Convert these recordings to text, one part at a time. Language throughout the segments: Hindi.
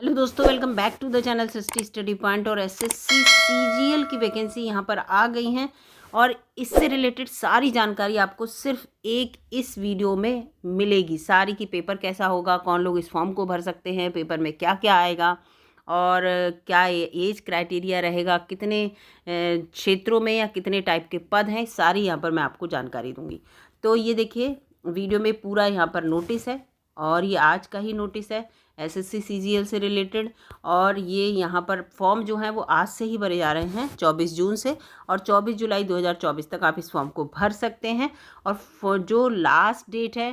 हेलो दोस्तों, welcome back to the channel Srishti study point. और एसएससी सीजीएल की वैकेंसी यहाँ पर आ गई हैं और इससे रिलेटेड सारी जानकारी आपको सिर्फ एक इस वीडियो में मिलेगी। सारी की पेपर कैसा होगा, कौन लोग इस फॉर्म को भर सकते हैं, पेपर में क्या क्या आएगा और क्या एज क्राइटेरिया रहेगा, कितने क्षेत्रों में या कितने टाइप के पद हैं, सारी यहाँ पर मैं आपको जानकारी दूंगी। तो ये देखिए वीडियो में पूरा यहाँ पर नोटिस है और ये आज का ही नोटिस है एसएससी सीजीएल से रिलेटेड। और ये यहाँ पर फॉर्म जो है वो आज से ही भरे जा रहे हैं 24 जून से, और 24 जुलाई 2024 तक आप इस फॉर्म को भर सकते हैं। और जो लास्ट डेट है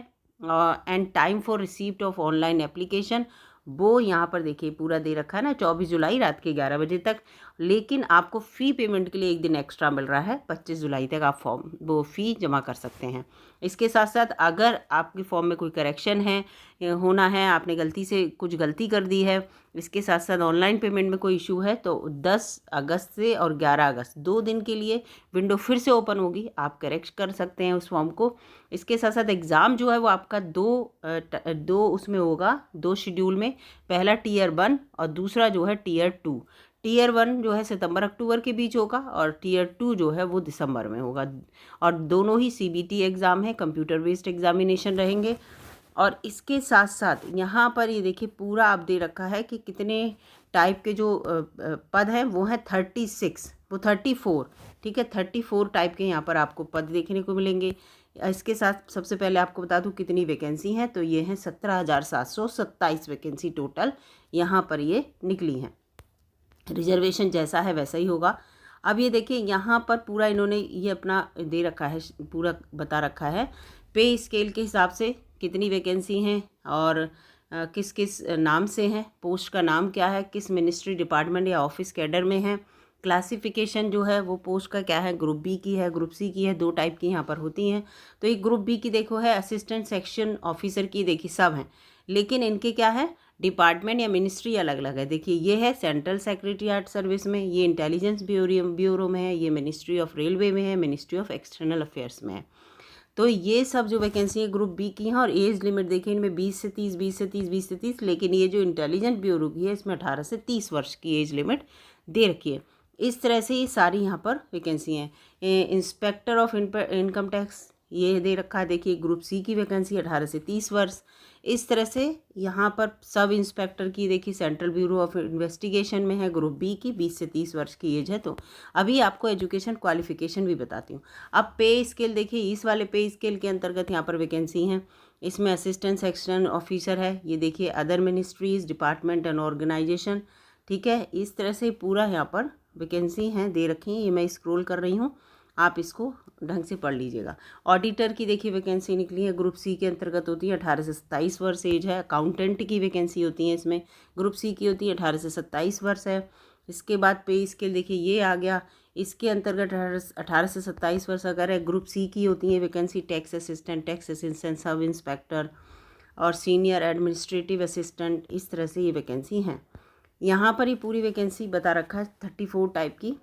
and time for receipt of online application, वो यहाँ पर देखिए पूरा दे रखा है ना, 24 जुलाई रात के 11 बजे तक। लेकिन आपको फ़ी पेमेंट के लिए एक दिन एक्स्ट्रा मिल रहा है, 25 जुलाई तक आप फॉर्म वो फ़ी जमा कर सकते हैं। इसके साथ साथ अगर आपके फॉर्म में कोई करेक्शन है होना है, आपने गलती से कुछ गलती कर दी है, इसके साथ साथ ऑनलाइन पेमेंट में कोई इशू है, तो 10 अगस्त से और 11 अगस्त 2 दिन के लिए विंडो फिर से ओपन होगी, आप करेक्ट कर सकते हैं उस फॉर्म को। इसके साथ साथ एग्ज़ाम जो है वो आपका दो उसमें होगा, 2 शेड्यूल में। पहला टीयर 1 और दूसरा जो है टीयर 2। टीयर 1 जो है सितंबर अक्टूबर के बीच होगा और टीयर 2 जो है वो दिसंबर में होगा। और दोनों ही सीबीटी एग्ज़ाम है, कंप्यूटर बेस्ड एग्जामिनेशन रहेंगे। और इसके साथ साथ यहाँ पर ये देखिए पूरा आप दे रखा है कि कितने टाइप के जो पद हैं वो हैं 36, वो 34, ठीक है, 34 टाइप के यहाँ पर आपको पद देखने को मिलेंगे। इसके साथ सबसे पहले आपको बता दूँ कितनी वैकेंसी हैं, तो ये हैं 17,727 वैकेंसी टोटल यहाँ पर ये निकली हैं। रिजर्वेशन जैसा है वैसा ही होगा। अब ये देखिए यहाँ पर पूरा इन्होंने ये अपना दे रखा है, पूरा बता रखा है पे स्केल के हिसाब से कितनी वैकेंसी हैं और किस किस नाम से हैं, पोस्ट का नाम क्या है, किस मिनिस्ट्री डिपार्टमेंट या ऑफिस कैडर में है, क्लासिफिकेशन जो है वो पोस्ट का क्या है, ग्रुप बी की है, ग्रुप सी की है, 2 टाइप की यहाँ पर होती हैं। तो एक ग्रुप बी की देखो है असिस्टेंट सेक्शन ऑफिसर की, देखिए सब हैं, लेकिन इनके क्या है डिपार्टमेंट या मिनिस्ट्री अलग अलग है। देखिए ये है सेंट्रल सेक्रेटरीट सर्विस में, ये इंटेलिजेंस ब्यूरो में है, ये मिनिस्ट्री ऑफ रेलवे में है, मिनिस्ट्री ऑफ एक्सटर्नल अफेयर्स में है। तो ये सब जो वैकेंसी है ग्रुप बी की हैं। और एज लिमिट देखिए इनमें 20 से 30, 20 से 30, 20 से 30, लेकिन ये जो इंटेलिजेंट ब्यूरो की है इसमें 18 से 30 वर्ष की एज लिमिट दे रखी है। इस तरह से ये सारी यहाँ पर वैकेंसी हैं। इंस्पेक्टर ऑफ इनकम टैक्स ये दे रखा है, देखिए ग्रुप सी की वैकेंसी 18 से 30 वर्ष। इस तरह से यहाँ पर सब इंस्पेक्टर की देखिए सेंट्रल ब्यूरो ऑफ इन्वेस्टिगेशन में है, ग्रुप बी की 20 से 30 वर्ष की एज है। तो अभी आपको एजुकेशन क्वालिफिकेशन भी बताती हूँ। अब पे स्केल देखिए, इस वाले पे स्केल के अंतर्गत यहाँ पर वैकेंसी हैं। इसमें असिस्टेंट सेक्शन ऑफिसर है, ये देखिए other ministries department and organisation, ठीक है। इस तरह से पूरा यहाँ पर वैकेंसी हैं दे रखी हैं, ये मैं स्क्रॉल कर रही हूँ, आप इसको ढंग से पढ़ लीजिएगा। ऑडिटर की देखिए वैकेंसी निकली है, ग्रुप सी के अंतर्गत होती है, 18 से 27 वर्ष एज है। अकाउंटेंट की वैकेंसी होती है इसमें, ग्रुप सी की होती है, 18 से 27 वर्ष है। इसके बाद पे स्केल देखिए ये आ गया, इसके अंतर्गत 18 से 27 वर्ष अगर है, ग्रुप सी की होती है vacancy tax assistant, sub inspector और सीनियर एडमिनिस्ट्रेटिव असिस्टेंट, इस तरह से ये वैकेंसी हैं। यहाँ पर ही पूरी वैकेंसी बता रखा है 34 टाइप की,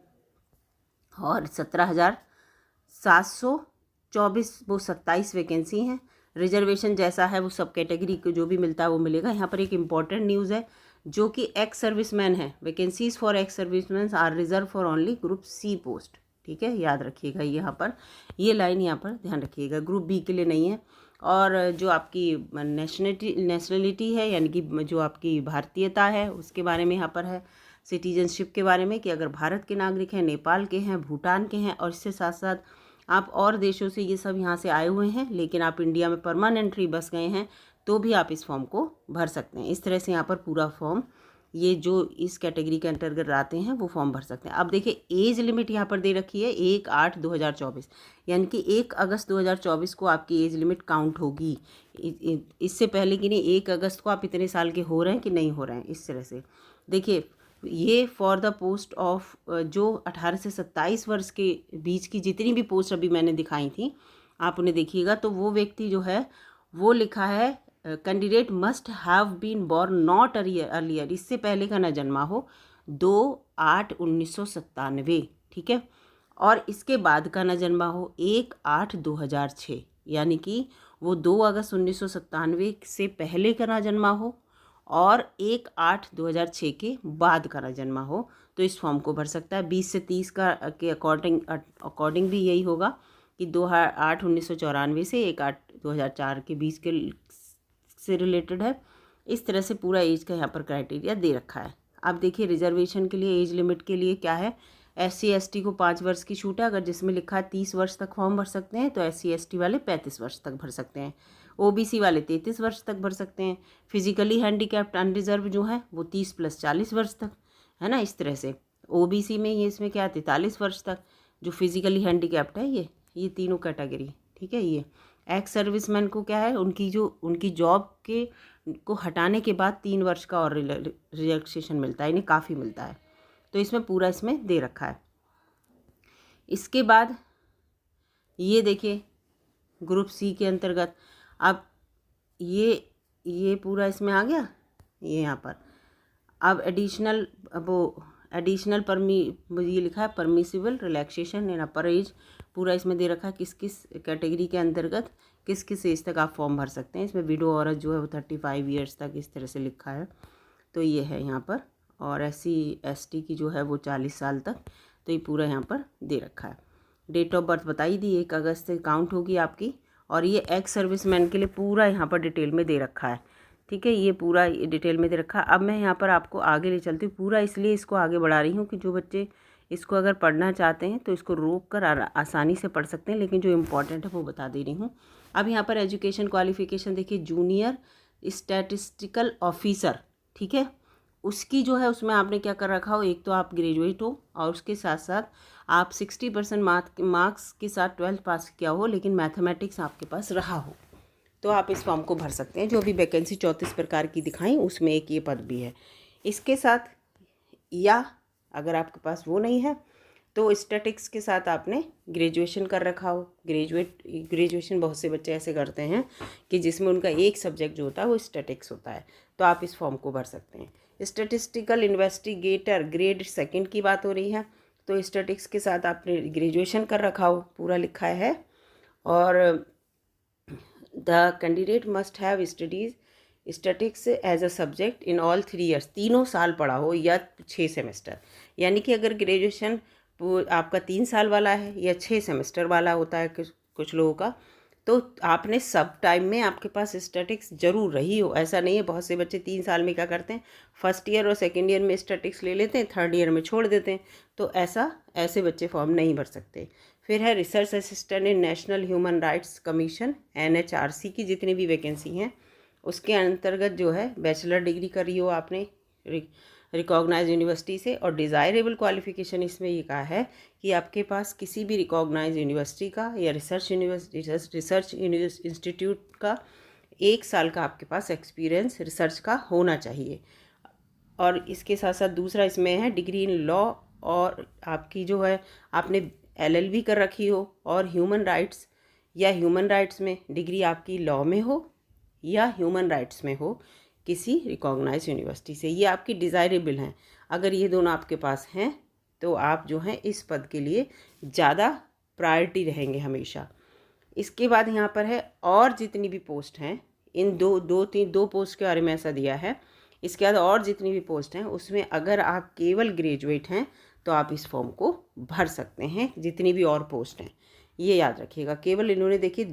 और 17,724 वो 27 वैकेंसी हैं। रिजर्वेशन जैसा है वो सब कैटेगरी को जो भी मिलता है वो मिलेगा। यहाँ पर एक इम्पॉर्टेंट न्यूज़ है, जो कि एक्स सर्विसमैन है, vacancies for ex serviceman are reserve for only group C post, ठीक है, याद रखिएगा यहाँ पर, ये लाइन यहाँ पर ध्यान रखिएगा, ग्रुप बी के लिए नहीं है। और जो आपकी नेशनलिटी है, यानी कि जो आपकी भारतीयता है, उसके बारे में यहाँ पर है। सिटीजनशिप के बारे में कि अगर भारत के नागरिक हैं, नेपाल के हैं, भूटान के हैं, और इससे साथ साथ आप और देशों से ये सब यहाँ से आए हुए हैं लेकिन आप इंडिया में परमानेंटली बस गए हैं, तो भी आप इस फॉर्म को भर सकते हैं। इस तरह से यहाँ पर पूरा फॉर्म, ये जो इस कैटेगरी के अंतर्गत आते हैं वो फॉर्म भर सकते हैं। अब देखिए एज लिमिट यहाँ पर दे रखी है 1/8/2024, यानी कि 1 अगस्त 2024 को आपकी एज लिमिट काउंट होगी। इससे पहले कि नहीं 1 अगस्त को आप इतने साल के हो रहे हैं कि नहीं हो रहे हैं। इस तरह से देखिए ये फॉर द पोस्ट ऑफ जो 18 से 27 वर्ष के बीच की जितनी भी पोस्ट अभी मैंने दिखाई थी, आप उन्हें देखिएगा तो वो व्यक्ति जो है वो लिखा है candidate must have been born not earlier, इससे पहले का ना जन्मा हो, 2/8/1997, ठीक है, और इसके बाद का ना जन्मा हो 1/8/2006, यानी कि वो 2 अगस्त 1997 से पहले का ना जन्मा हो और 1/8/2006 के बाद का ना जन्मा हो तो इस फॉर्म को भर सकता है। 20 से 30 का के अकॉर्डिंग भी यही होगा कि 2/8/1994 से 1/8/2004 के बीच के से रिलेटेड है। इस तरह से पूरा एज का यहाँ पर क्राइटेरिया दे रखा है। अब देखिए रिजर्वेशन के लिए एज लिमिट के लिए क्या है, SC/ST को 5 वर्ष की छूट है। अगर जिसमें लिखा है 30 वर्ष तक फॉर्म भर सकते हैं तो SC/ST वाले 35 वर्ष तक भर सकते हैं। OBC वाले 33 वर्ष तक भर सकते हैं। फिजिकली हैंडीकैप्ड अनरिजर्व जो है वो 30 + 40 वर्ष तक, है ना। इस तरह से OBC में ये इसमें क्या है 43 वर्ष तक। जो फिजिकली हैंडीकैप्ड है ये तीनों कैटेगरी, ठीक है। ये एक्स सर्विसमैन को क्या है, उनकी जॉब के को हटाने के बाद 3 वर्ष का और रिलैक्सेशन मिलता है, इन्हें काफ़ी मिलता है। तो इसमें पूरा इसमें दे रखा है। इसके बाद ये देखिए ग्रुप सी के अंतर्गत अब ये पूरा इसमें आ गया। ये यहाँ पर अब एडिशनल ये लिखा है परमिसिबल रिलैक्सेशन इन अपर एज, पूरा इसमें दे रखा है किस किस कैटेगरी के अंतर्गत किस किस एज तक आप फॉर्म भर सकते हैं। इसमें विडो औरत जो है वो 35 ईयर्स तक इस तरह से लिखा है, तो ये है यहाँ पर। और SC/ST की जो है वो 40 साल तक, तो ये पूरा यहाँ पर दे रखा है। डेट ऑफ बर्थ बताई दी, 1 अगस्त से काउंट होगी आपकी। और ये एक्स सर्विसमैन के लिए पूरा यहाँ पर डिटेल में दे रखा है, ठीक है। ये पूरा डिटेल में दे रखा है। अब मैं यहाँ पर आपको आगे ले चलती हूँ, पूरा इसलिए इसको आगे बढ़ा रही हूँ कि जो बच्चे इसको अगर पढ़ना चाहते हैं तो इसको रोक कर आसानी से पढ़ सकते हैं, लेकिन जो इम्पोर्टेंट है वो बता दे रही हूँ। अब यहाँ पर एजुकेशन क्वालिफिकेशन देखिए, जूनियर स्टैटिस्टिकल ऑफिसर, ठीक है। उसकी जो है उसमें आपने क्या कर रखा हो, एक तो आप ग्रेजुएट हो और उसके साथ साथ आप 60% मार्क्स के साथ 12th पास किया हो, लेकिन मैथमेटिक्स आपके पास रहा हो, तो आप इस फॉर्म को भर सकते हैं। जो अभी वैकेंसी 34 प्रकार की दिखाई उसमें एक ये पद भी है इसके साथ। या अगर आपके पास वो नहीं है तो स्टैटिक्स के साथ आपने ग्रेजुएशन कर रखा हो। ग्रेजुएशन बहुत से बच्चे ऐसे करते हैं कि जिसमें उनका एक सब्जेक्ट जो होता है वो स्टैटिक्स होता है, तो आप इस फॉर्म को भर सकते हैं। स्टैटिस्टिकल इन्वेस्टिगेटर ग्रेड 2 की बात हो रही है, तो स्टैटिक्स के साथ आपने ग्रेजुएशन कर रखा हो, पूरा लिखा है। और the candidate must have studies statistics as a subject in all 3 years, 3 साल पढ़ा हो या 6 सेमेस्टर। यानी कि अगर ग्रेजुएशन आपका 3 साल वाला है या 6 सेमेस्टर वाला होता है कुछ लोगों का, तो आपने सब टाइम में आपके पास स्टैटिक्स जरूर रही हो। ऐसा नहीं है, बहुत से बच्चे 3 साल में क्या करते हैं, फर्स्ट ईयर और सेकेंड ईयर में स्टैटिक्स ले लेते हैं, थर्ड ईयर में छोड़ देते हैं, तो ऐसे बच्चे फॉर्म नहीं भर सकते। फिर है research assistant in national human rights commission NHRC की जितनी भी वैकेंसी हैं उसके अंतर्गत जो है बैचलर डिग्री करी हो आपने रिकॉग्नाइज यूनिवर्सिटी से। और डिज़ायरेबल क्वालिफिकेशन इसमें ये कहा है कि आपके पास किसी भी रिकॉग्नाइज यूनिवर्सिटी का या रिसर्च इंस्टीट्यूट का 1 साल का आपके पास एक्सपीरियंस रिसर्च का होना चाहिए। और इसके साथ साथ दूसरा इसमें है डिग्री इन लॉ, और आपकी जो है आपने LLB कर रखी हो, और ह्यूमन राइट्स में डिग्री आपकी लॉ में हो या ह्यूमन राइट्स में हो किसी रिकॉग्नाइज यूनिवर्सिटी से, ये आपकी डिज़ायरेबल हैं। अगर ये दोनों आपके पास हैं तो आप जो हैं इस पद के लिए ज़्यादा प्रायोरिटी रहेंगे हमेशा। इसके बाद यहाँ पर है और जितनी भी पोस्ट हैं, इन दो पोस्ट के बारे में ऐसा दिया है। इसके बाद और जितनी भी पोस्ट हैं उसमें अगर आप केवल ग्रेजुएट हैं तो आप इस फॉर्म को भर सकते हैं, जितनी भी और पोस्ट हैं ये याद रखिएगा। केवल इन्होंने देखिए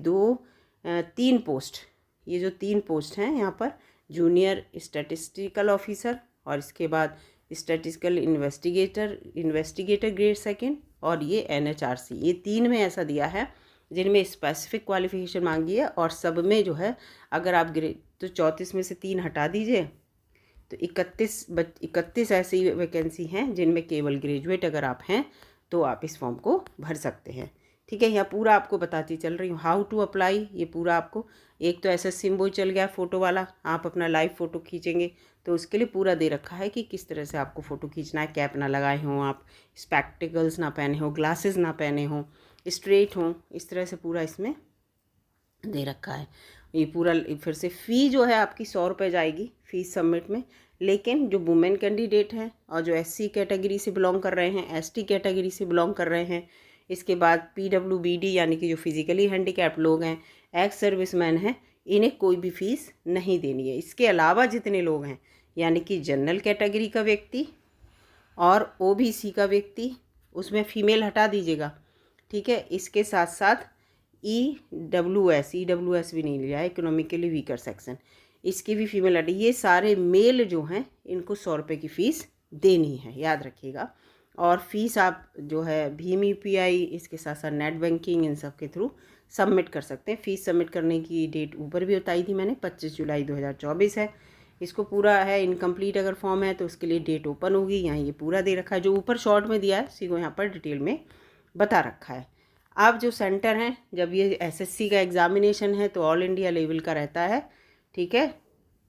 3 पोस्ट, ये जो 3 पोस्ट हैं यहाँ पर, जूनियर स्टैटिस्टिकल ऑफिसर और इसके बाद स्टैटिस्टिकल इन्वेस्टिगेटर ग्रेड 2 और ये NHRC, ये 3 में ऐसा दिया है जिनमें स्पेसिफिक क्वालिफिकेशन मांगी है। और सब में जो है अगर आप तो 34 में से 3 हटा दीजिए तो 31 ऐसी वैकेंसी हैं जिनमें केवल ग्रेजुएट अगर आप हैं तो आप इस फॉर्म को भर सकते हैं, ठीक है। यहाँ पूरा आपको बताती चल रही हूँ हाउ टू अप्लाई। ये पूरा आपको, एक तो ऐसा सिम्बल चल गया फ़ोटो वाला, आप अपना लाइव फ़ोटो खींचेंगे तो उसके लिए पूरा दे रखा है कि किस तरह से आपको फ़ोटो खींचना है। कैप ना लगाए हों आप, स्पेक्टिकल्स ना पहने हों, ग्लासेस ना पहने हों, स्ट्रेट हों, इस तरह से पूरा इसमें दे रखा है। ये पूरा फिर से फ़ी जो है आपकी 100 रुपये जाएगी फीस सबमिट में। लेकिन जो वुमेन कैंडिडेट हैं और जो SC कैटेगरी से बिलोंग कर रहे हैं, ST कैटेगरी से बिलोंग कर रहे हैं, इसके बाद PWBD यानी कि जो फिज़िकली हैंडीकैप्ड लोग हैं, एक्स सर्विसमैन हैं, इन्हें कोई भी फीस नहीं देनी है। इसके अलावा जितने लोग हैं, यानी कि जनरल कैटेगरी का व्यक्ति और ओबीसी का व्यक्ति, उसमें फीमेल हटा दीजिएगा, ठीक है। इसके साथ साथ ईडब्ल्यूएस भी नहीं लिया है, इकोनॉमिकली वीकर सेक्शन, इसकी भी फीमेल हटी। ये सारे मेल जो हैं इनको 100 रुपये की फ़ीस देनी है, याद रखिएगा। और फीस आप जो है भीम यूपीआई, इसके साथ साथ नेट बैंकिंग, इन सब के थ्रू सबमिट कर सकते हैं। फ़ीस सबमिट करने की डेट ऊपर भी बताई थी मैंने, 25 जुलाई 2024 है। इसको पूरा है, इनकम्प्लीट अगर फॉर्म है तो उसके लिए डेट ओपन होगी। यहाँ ये पूरा दे रखा है, जो ऊपर शॉर्ट में दिया है उसी को यहाँ पर डिटेल में बता रखा है। अब जो सेंटर हैं, जब ये एसएससी का एग्ज़ामिनेशन है तो ऑल इंडिया लेवल का रहता है, ठीक है।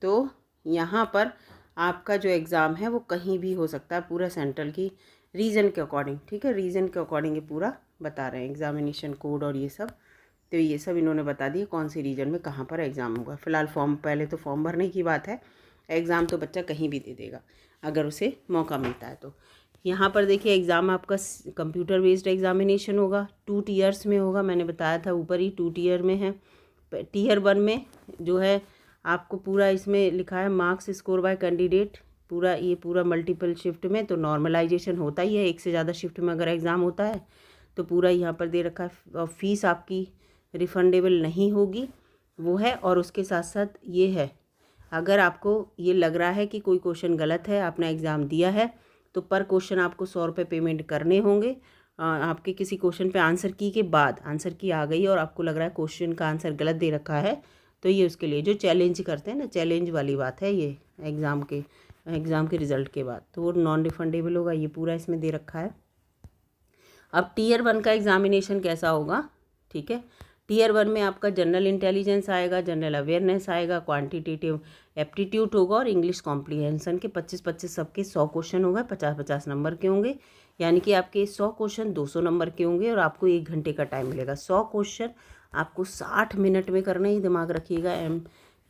तो यहाँ पर आपका जो एग्ज़ाम है वो कहीं भी हो सकता है, पूरा सेंट्रल की रीजन के अकॉर्डिंग, ठीक है। रीजन के अकॉर्डिंग ये पूरा बता रहे हैं, एग्ज़ामिनेशन कोड और ये सब। तो ये सब इन्होंने बता दिया कौन सी रीजन में कहाँ पर एग्ज़ाम होगा। फ़िलहाल फॉर्म, पहले तो फॉर्म भरने की बात है, एग्ज़ाम तो बच्चा कहीं भी दे देगा अगर उसे मौका मिलता है तो। यहाँ पर देखिए एग्ज़ाम आपका कंप्यूटर बेस्ड एग्ज़ामिनेशन होगा, 2 टीयर्स में होगा। मैंने बताया था ऊपर ही 2 टीयर में है। टीयर 1 में जो है आपको पूरा इसमें लिखा है मार्क्स स्कोर बाय कैंडिडेट, पूरा ये पूरा मल्टीपल शिफ्ट में तो नॉर्मलाइजेशन होता ही है, एक से ज़्यादा शिफ्ट में अगर एग्ज़ाम होता है तो पूरा यहाँ पर दे रखा है। और फीस आपकी रिफंडेबल नहीं होगी, वो है। और उसके साथ साथ ये है, अगर आपको ये लग रहा है कि कोई क्वेश्चन गलत है, आपने एग्ज़ाम दिया है, तो पर क्वेश्चन आपको 100 रुपये पेमेंट करने होंगे। आपके किसी क्वेश्चन पे आंसर की के बाद, आंसर की आ गई और आपको लग रहा है क्वेश्चन का आंसर गलत दे रखा है, तो ये उसके लिए जो चैलेंज करते हैं ना, चैलेंज वाली बात है ये एग्ज़ाम के रिज़ल्ट के बाद, तो वो नॉन रिफंडेबल होगा। ये पूरा इसमें दे रखा है। अब टीयर 1 का एग्ज़ामिनेशन कैसा होगा, ठीक है। टीयर 1 में आपका जनरल इंटेलिजेंस आएगा, जनरल अवेयरनेस आएगा, क्वांटिटेटिव एप्टीट्यूड होगा और इंग्लिश कॉम्प्रीहेंशन के 25-25 सबके 100 क्वेश्चन होगा, 50-50 नंबर के होंगे। यानी कि आपके 100 क्वेश्चन 200 नंबर के होंगे और आपको 1 घंटे का टाइम मिलेगा। 100 क्वेश्चन आपको 60 मिनट में करने ही, दिमाग रखिएगा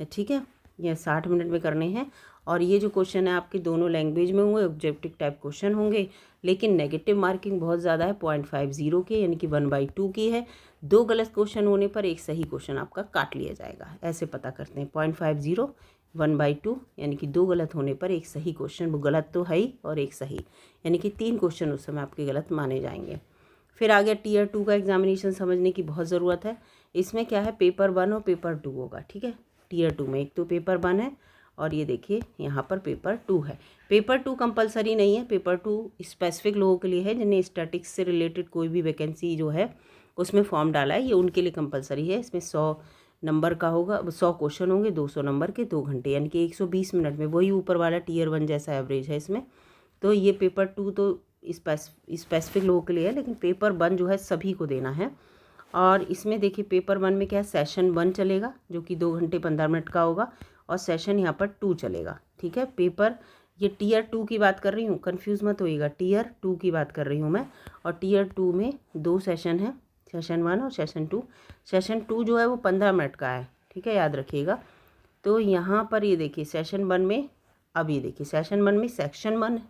ठीक है, ये 60 मिनट में करने हैं। और ये जो क्वेश्चन है आपके दोनों लैंग्वेज में होंगे, ऑब्जेक्टिव टाइप क्वेश्चन होंगे, लेकिन नेगेटिव मार्किंग बहुत ज़्यादा है, 0.50 के, यानी कि 1/2 की है। 2 गलत क्वेश्चन होने पर एक सही क्वेश्चन आपका काट लिया जाएगा, ऐसे पता करते हैं। 0.50 1/2, यानी कि 2 गलत होने पर एक सही क्वेश्चन, वो गलत तो है ही और एक सही, यानी कि 3 क्वेश्चन उस समय आपके गलत माने जाएंगे। फिर आ गया टीयर 2 का एग्जामिनेशन, समझने की बहुत ज़रूरत है। इसमें क्या है, पेपर 1 और पेपर 2 होगा, ठीक है। टीयर 2 में एक तो पेपर 1 है और ये देखिए यहाँ पर पेपर 2 है। पेपर 2 कंपलसरी नहीं है, पेपर 2 स्पेसिफिक लोगों के लिए है जिन्हें स्टैटिक्स से रिलेटेड कोई भी वैकेंसी जो है उसमें फॉर्म डाला है, ये उनके लिए कंपलसरी है। इसमें 100 नंबर का होगा, 100 क्वेश्चन होंगे, 200 नंबर के, 2 घंटे, यानी कि 120 मिनट में। वही ऊपर वाला टीयर 1 जैसा एवरेज है इसमें। तो ये पेपर 2 तो स्पेसिफिक लोगों के लिए है, लेकिन पेपर 1 जो है सभी को देना है। और इसमें देखिए पेपर 1 में क्या है, सेशन 1 चलेगा जो कि 2 घंटे 15 मिनट का होगा, और सेशन यहाँ पर 2 चलेगा, ठीक है। पेपर, ये टीयर 2 की बात कर रही हूँ, कंफ्यूज मत होइएगा, टीयर 2 की बात कर रही हूँ मैं। और टीयर 2 में 2 सेशन है, सेशन 1 और सेशन 2। सेशन 2 जो है वो 15 मिनट का है, ठीक है, याद रखिएगा। तो यहाँ पर ये देखिए सेशन 1 में, अब ये देखिए सेशन 1 में सेक्शन 1,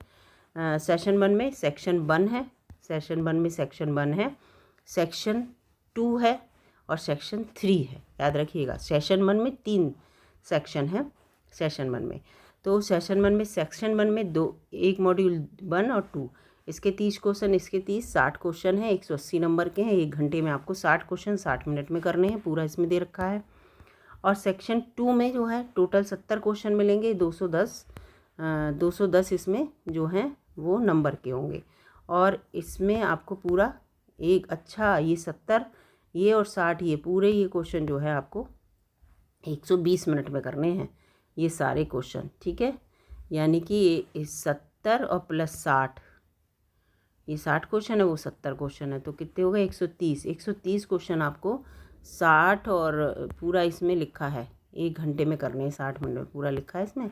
सेशन 1 में सेक्शन 1 है, सेशन 1 में सेक्शन 1 है, सेक्शन 2 है और सेक्शन 3 है, याद रखिएगा। सेशन 1 में 3 सेक्शन है सेशन 1 में। तो सेशन 1 में, सेक्शन 1 में एक मॉड्यूल 1 और 2, इसके 30 क्वेश्चन, इसके 60 क्वेश्चन है, 180 नंबर के हैं। 1 घंटे में आपको 60 क्वेश्चन 60 मिनट में करने हैं, पूरा इसमें दे रखा है। और सेक्शन 2 में जो है टोटल 70 क्वेश्चन मिलेंगे, 210 इसमें जो हैं वो नंबर के होंगे। और इसमें आपको पूरा एक अच्छा, ये 70 ये और 60 ये पूरे ये क्वेश्चन जो है आपको 120 मिनट में करने हैं, ये सारे क्वेश्चन, ठीक है। यानी कि 70 और प्लस 60, ये 60 क्वेश्चन है, वो 70 क्वेश्चन है, तो कितने हो गए, 130 क्वेश्चन आपको 60 और पूरा इसमें लिखा है 1 घंटे में करने हैं, 60 मिनट में पूरा लिखा है इसमें।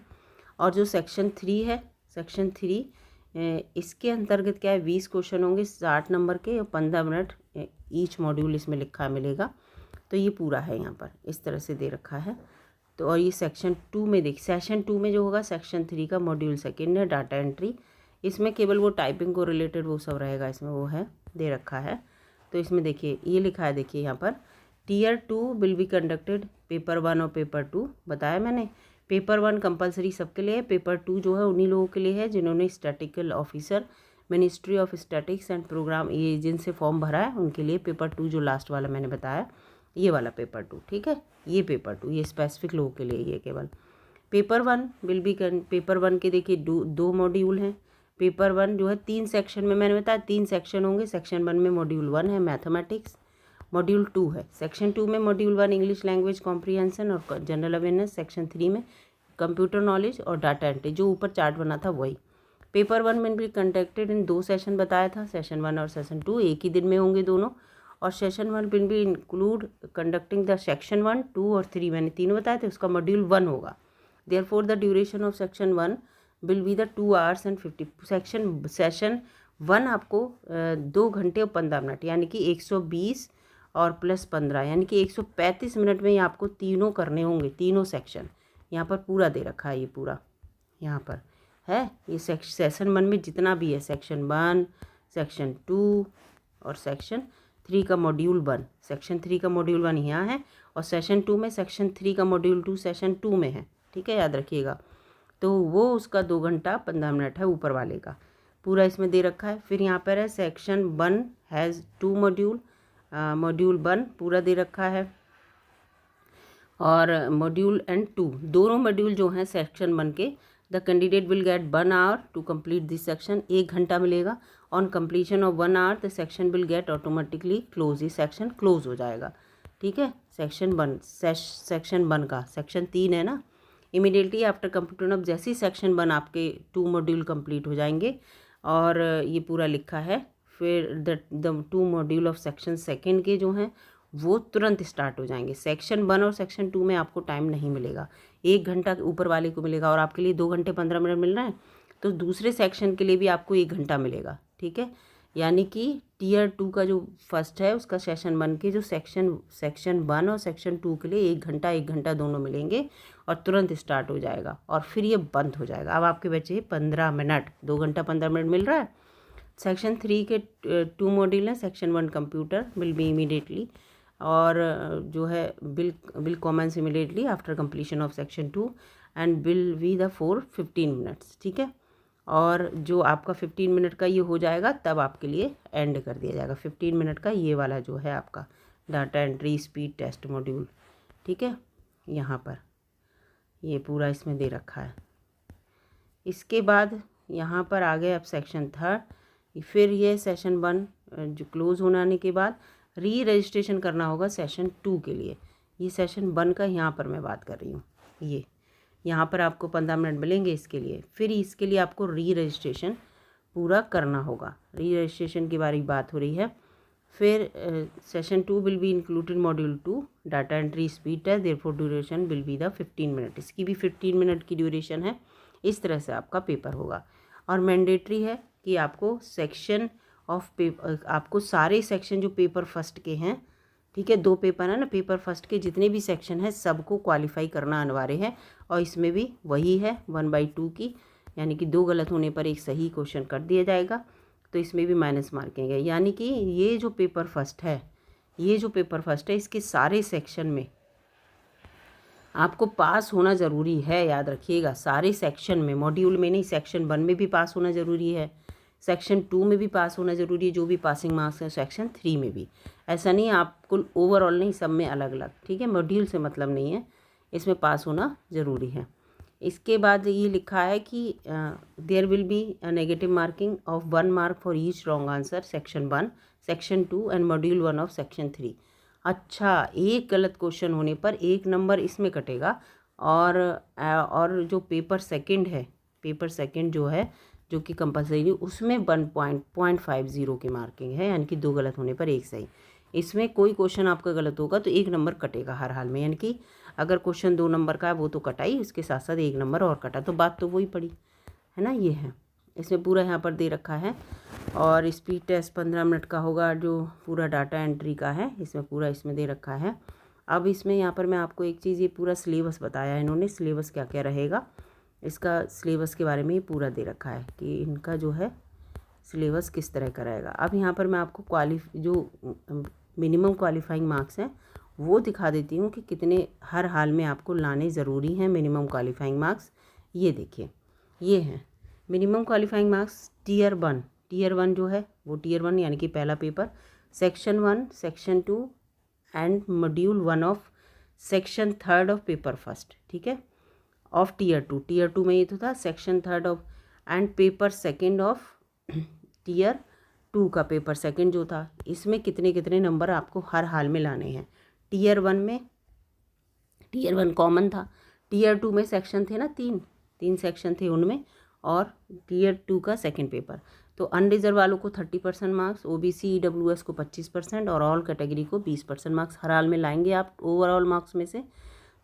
और जो सेक्शन 3 है, सेक्शन 3 इसके अंतर्गत क्या है, 20 क्वेश्चन होंगे 60 नंबर के और 15 मिनट ईच मॉड्यूल इसमें लिखा मिलेगा। तो ये पूरा है यहाँ पर इस तरह से दे रखा है। तो और ये सेक्शन 2 में देख, सेक्शन 2 में जो होगा सेक्शन 3 का मॉड्यूल 2 है, डाटा एंट्री, इसमें केवल वो टाइपिंग को रिलेटेड वो सब रहेगा, इसमें वो है दे रखा है। तो इसमें देखिए ये लिखा है, देखिए यहाँ पर tier 2 will be conducted, paper 1 और पेपर 2 बताया मैंने। पेपर 1 कंपलसरी सबके लिए है, पेपर 2 जो है उन्हीं लोगों के लिए है जिन्होंने statistical officer ministry of statistics and programme ये जिनसे फॉर्म भरा है उनके लिए पेपर 2 जो लास्ट वाला मैंने बताया ये वाला पेपर 2, ठीक है। ये पेपर 2 ये स्पेसिफिक लोगों के लिए ये केवल। पेपर 1 विल बी पेपर 1 के देखिए दो मॉड्यूल हैं। पेपर 1 जो है 3 सेक्शन में मैंने बताया 3 सेक्शन होंगे। सेक्शन 1 में मॉड्यूल 1 है मैथमेटिक्स, मॉड्यूल 2 है सेक्शन 2 में मॉड्यूल 1 इंग्लिश लैंग्वेज कॉम्प्रीहेंशन और जनरल अवेयरनेस, सेक्शन 3 में कंप्यूटर नॉलेज और डाटा एंट्री, जो ऊपर चार्ट बना था वही। पेपर 1 में भी कंडक्टेड इन 2 सेशन बताया था, सेशन 1 और सेशन 2 एक ही दिन में होंगे दोनों। और session 1 will be include conducting the section 1, 2 और 3 मैंने तीनों बताए थे, उसका मॉड्यूल 1 होगा। Therefore the duration of section 1 will be the 2 hours and 50 session 1 आपको 2 घंटे और 15 मिनट यानी कि 120 और प्लस 15 यानी कि 135 मिनट में ही आपको तीनों करने होंगे, तीनों सेक्शन यहाँ पर पूरा दे रखा है। ये पूरा यहाँ पर है ये सेशन 1 में जितना भी है सेक्शन 1, सेक्शन 2 और सेक्शन 3 का मॉड्यूल 1, सेक्शन 3 का मॉड्यूल 1 यहाँ है और सेशन 2 में सेक्शन 3 का मॉड्यूल 2 सेशन 2 में है, ठीक है, याद रखिएगा। तो वो उसका 2 घंटा 15 मिनट है ऊपर वाले का, पूरा इसमें दे रखा है। फिर यहाँ पर है सेक्शन 1 हैज़ 2 मॉड्यूल, मॉड्यूल 1 पूरा दे रखा है और मॉड्यूल एंड 2 दोनों मॉड्यूल जो हैं सेक्शन 1 के the candidate will get 1 hour to complete this section, 1 घंटा मिलेगा। On completion of 1 hour the section will get automatically close, ये सेक्शन क्लोज हो जाएगा, ठीक है। सेक्शन 1 का सेक्शन 3 है ना। इमीडिएटली आफ्टर कंप्लीशन ऑफ जैसे ही सेक्शन 1 आपके 2 मॉड्यूल कंप्लीट हो जाएंगे और ये पूरा लिखा है। फिर द 2 मॉड्यूल ऑफ सेक्शन 2 के जो हैं वो तुरंत स्टार्ट हो जाएंगे। सेक्शन 1 और सेक्शन 2 में आपको टाइम नहीं मिलेगा, 1 घंटा ऊपर वाले को मिलेगा और आपके लिए 2 घंटे 15 मिनट मिल रहा है, तो दूसरे सेक्शन के लिए भी आपको 1 घंटा मिलेगा, ठीक है। यानी कि टीयर 2 का जो फर्स्ट है उसका सेशन 1 के जो सेक्शन 1 और सेक्शन 2 के लिए 1 घंटा दोनों मिलेंगे और तुरंत स्टार्ट हो जाएगा और फिर ये बंद हो जाएगा। अब आपके बचे 15 मिनट, 2 घंटा 15 मिनट मिल रहा है। सेक्शन 3 के 2 मॉड्यूल हैं, section 1 computer will be immediately और जो है will commence immediately after completion of section 2 and will be the for 15 minutes, ठीक है। और जो आपका 15 मिनट का ये हो जाएगा तब आपके लिए एंड कर दिया जाएगा 15 मिनट का ये वाला जो है आपका data entry speed test module, ठीक है। यहाँ पर ये पूरा इसमें दे रखा है। इसके बाद यहाँ पर आ गए अब सेक्शन 3, फिर ये सेशन 1 जो क्लोज होने के बाद री रजिस्ट्रेशन करना होगा सेशन 2 के लिए। ये सेशन 1 का यहाँ पर मैं बात कर रही हूँ, ये यहाँ पर आपको 15 मिनट मिलेंगे इसके लिए। फिर इसके लिए आपको री रजिस्ट्रेशन पूरा करना होगा, री रजिस्ट्रेशन के बारे में बात हो रही है। फिर session 2 will be included module 2 data entry speed test, therefore duration will be the 15 minute, इसकी भी 15 मिनट की ड्यूरेशन है। इस तरह से आपका पेपर होगा और मैंडेटरी है कि आपको सेक्शन ऑफ पेपर आपको सारे सेक्शन जो पेपर फर्स्ट के हैं, ठीक है, 2 पेपर है ना, पेपर फर्स्ट के जितने भी सेक्शन हैं सबको क्वालिफाई करना अनिवार्य है और इसमें भी वही है 1/2 की, यानी कि 2 गलत होने पर 1 सही क्वेश्चन कर दिया जाएगा, तो इसमें भी माइनस मार्किंग है। यानी कि ये जो पेपर फर्स्ट है इसके सारे सेक्शन में आपको पास होना ज़रूरी है, याद रखिएगा, सारे सेक्शन में, मॉड्यूल में नहीं, सेक्शन 1 में भी पास होना ज़रूरी है, सेक्शन 2 में भी पास होना ज़रूरी है, जो भी पासिंग मार्क्स हैं, सेक्शन 3 में भी। ऐसा नहीं आपको ओवरऑल नहीं, सब में अलग अलग, ठीक है, मॉड्यूल से मतलब नहीं है, इसमें पास होना ज़रूरी है। इसके बाद ये लिखा है कि there will be a negative marking of 1 mark for each wrong answer section 1, section 2 and module 1 of section 3। अच्छा, एक गलत क्वेश्चन होने पर 1 नंबर इसमें कटेगा और जो पेपर सेकंड है, पेपर सेकंड जो है जो कि कंपलसरी, उसमें 1.50 की मार्किंग है, यानी कि 2 गलत होने पर 1 सही। इसमें कोई क्वेश्चन आपका गलत होगा तो 1 नंबर कटेगा हर हाल में, यानी कि अगर क्वेश्चन 2 नंबर का है वो तो कटाई, उसके साथ साथ 1 नंबर और कटा, तो बात तो वही पड़ी है ना। ये है, इसमें पूरा यहाँ पर दे रखा है। और स्पीड टेस्ट 15 मिनट का होगा, जो पूरा डाटा एंट्री का है, इसमें पूरा इसमें दे रखा है। अब इसमें यहाँ पर मैं आपको एक चीज़, ये पूरा सिलेबस बताया है इन्होंने, सिलेबस क्या क्या रहेगा, इसका सिलेबस के बारे में ये पूरा दे रखा है कि इनका जो है सिलेबस किस तरह का रहेगा। अब यहाँ पर मैं आपको जो मिनिमम क्वालिफाइंग मार्क्स हैं वो दिखा देती हूँ कि कितने हर हाल में आपको लाने ज़रूरी हैं मिनिमम क्वालिफाइंग मार्क्स। ये देखिए, ये हैं minimum qualifying marks tier 1। Tier 1 जो है वो टीयर 1 यानी कि पहला paper, section 1, section 2 and module 1 of section 3 of paper first, ठीक है, ऑफ टीयर 2। टीयर 2 में ये तो था section 3 of and paper second of tier 2 का पेपर सेकेंड जो था, इसमें कितने कितने नंबर आपको हर हाल में लाने हैं। टीयर 1 में टीयर 1 कॉमन था, टीयर 2 में सेक्शन थे ना, तीन सेक्शन थे उनमें, और टीयर 2 का सेकंड पेपर। तो अनरिजर्व वालों को 30% मार्क्स, ओबीसी ईडब्ल्यूएस को 25% और ऑल कैटेगरी को 20% मार्क्स हर हाल में लाएंगे आप ओवरऑल मार्क्स में से,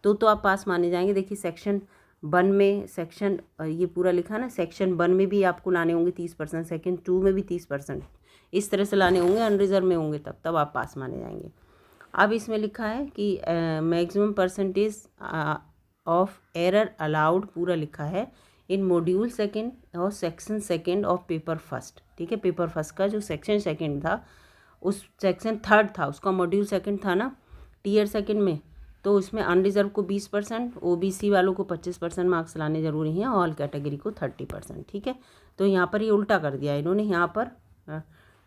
तो आप पास माने जाएंगे। देखिए सेक्शन 1 में सेक्शन ये पूरा लिखा ना, सेक्शन 1 में भी आपको लाने होंगे 30%, सेक्शन 2 में भी 30%, इस तरह से लाने होंगे, अनरिजर्व में होंगे तब आप पास माने जाएंगे। अब इसमें लिखा है कि maximum percentage of error allowed पूरा लिखा है इन मॉड्यूल सेकंड और section second of paper first, ठीक है। पेपर फर्स्ट का जो सेक्शन सेकंड था, उस सेक्शन 3 था, उसका मॉड्यूल सेकंड था ना टीयर सेकंड में, तो उसमें अनरिजर्व को 20%, ओबीसी वालों को 25% मार्क्स लाने ज़रूरी हैं, ऑल कैटेगरी को 30%, ठीक है। तो यहाँ पर ये उल्टा कर दिया इन्होंने, यहाँ पर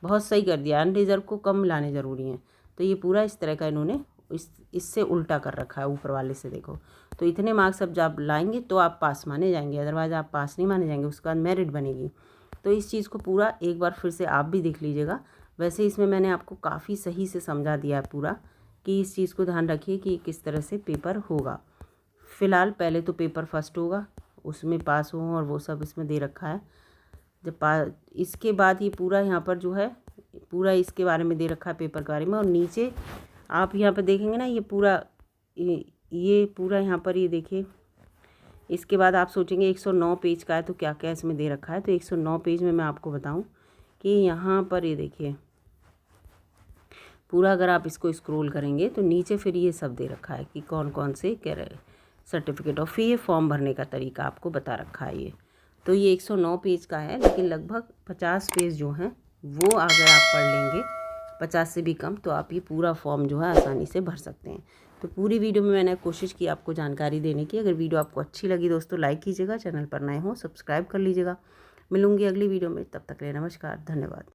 बहुत सही कर दिया, अनरिजर्व को कम लाने ज़रूरी हैं, तो ये पूरा इस तरह का इन्होंने इससे उल्टा कर रखा है ऊपर वाले से, देखो। तो इतने मार्क्स अब जब लाएंगे तो आप पास माने जाएंगे, अदरवाइज़ आप पास नहीं माने जाएंगे, उसके बाद मेरिट बनेगी। तो इस चीज़ को पूरा एक बार फिर से आप भी देख लीजिएगा। वैसे इसमें मैंने आपको काफ़ी सही से समझा दिया है पूरा, कि इस चीज़ को ध्यान रखिए कि किस तरह से पेपर होगा। फ़िलहाल पहले तो पेपर फर्स्ट होगा, उसमें पास हो और वो सब इसमें दे रखा है। जब इसके बाद ये पूरा यहाँ पर जो है पूरा इसके बारे में दे रखा है पेपर के बारे में, और नीचे आप यहाँ पर देखेंगे ना, ये पूरा यहाँ पर ये देखिए। इसके बाद आप सोचेंगे 109 पेज का है तो क्या क्या इसमें दे रखा है। तो 109 पेज में मैं आपको बताऊं कि यहाँ पर ये देखिए पूरा, अगर आप इसको स्क्रॉल करेंगे तो नीचे फिर ये सब दे रखा है कि कौन कौन से कह रहे सर्टिफिकेट ऑफ फी, फॉर्म भरने का तरीका आपको बता रखा है ये। तो ये 109 पेज का है, लेकिन लगभग 50 पेज जो हैं वो अगर आप पढ़ लेंगे, 50 से भी कम, तो आप ये पूरा फॉर्म जो है आसानी से भर सकते हैं। तो पूरी वीडियो में मैंने कोशिश की आपको जानकारी देने की। अगर वीडियो आपको अच्छी लगी दोस्तों लाइक कीजिएगा, चैनल पर नए हो सब्सक्राइब कर लीजिएगा। मिलूंगी अगली वीडियो में, तब तक के लिए नमस्कार, धन्यवाद।